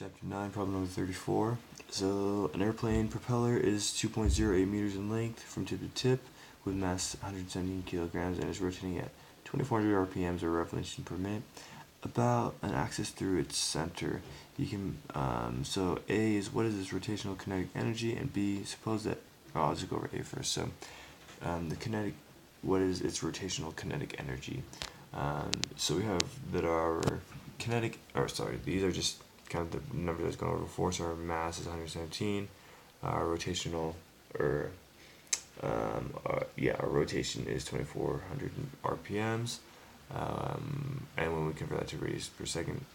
Chapter 9, problem number 34. So, an airplane propeller is 2.08 meters in length from tip to tip with mass 117 kilograms and is rotating at 2400 RPMs or revolutions per minute about an axis through its center. You can, so A is what is its rotational kinetic energy, and B, suppose that, I'll just go over A first. So, what is its rotational kinetic energy? So we have that our these are just kind of the number that's gone over before. So our mass is 117, our rotational, our rotation is 2400 RPMs, and when we convert that to radians per second,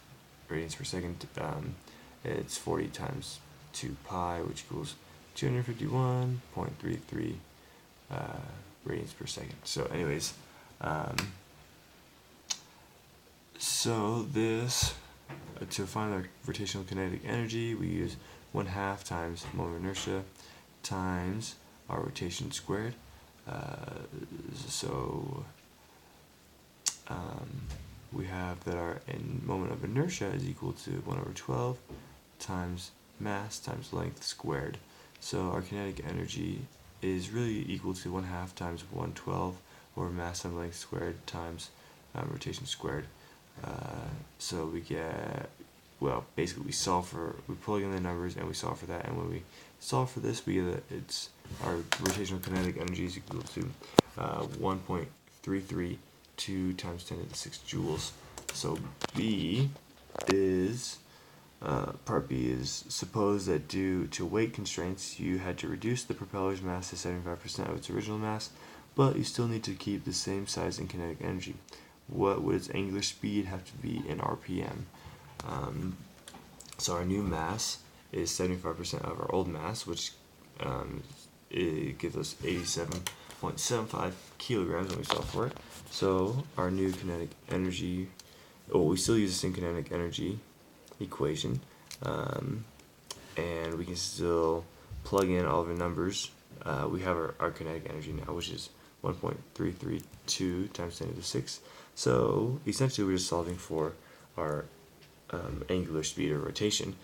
it's 40 times 2 pi, which equals 251.33 radians per second. So anyways, so this, to find our rotational kinetic energy, we use 1/2 times moment of inertia times our rotation squared. We have that our moment of inertia is equal to 1/12 times mass times length squared. So our kinetic energy is really equal to 1/2 times 1/12 over mass times length squared times rotation squared. So we get, well, basically we plug in the numbers and we solve for that, and when we solve for this, we get that our rotational kinetic energy is equal to 1.332 times 10 to the 6 joules. So part B is, suppose that due to weight constraints, you had to reduce the propeller's mass to 75% of its original mass, but you still need to keep the same size and kinetic energy. What would its angular speed have to be in RPM? So our new mass is 75% of our old mass, which it gives us 87.75 kilograms when we solve for it. So our new kinetic energy, we still use the same kinetic energy equation, and we can still plug in all of the numbers. We have our kinetic energy now, which is 1.332 times 10 to the 6. So essentially we're just solving for our angular speed or rotation.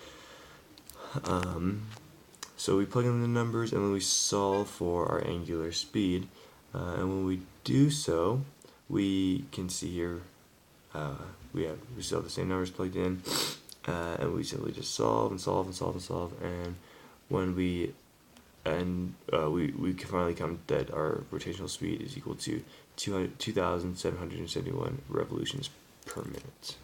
So we plug in the numbers and then we solve for our angular speed, and when we do so, we can see here we still have the same numbers plugged in, and we simply just solve and solve and solve and solve, and when we can finally come that our rotational speed is equal to 2,771 revolutions per minute.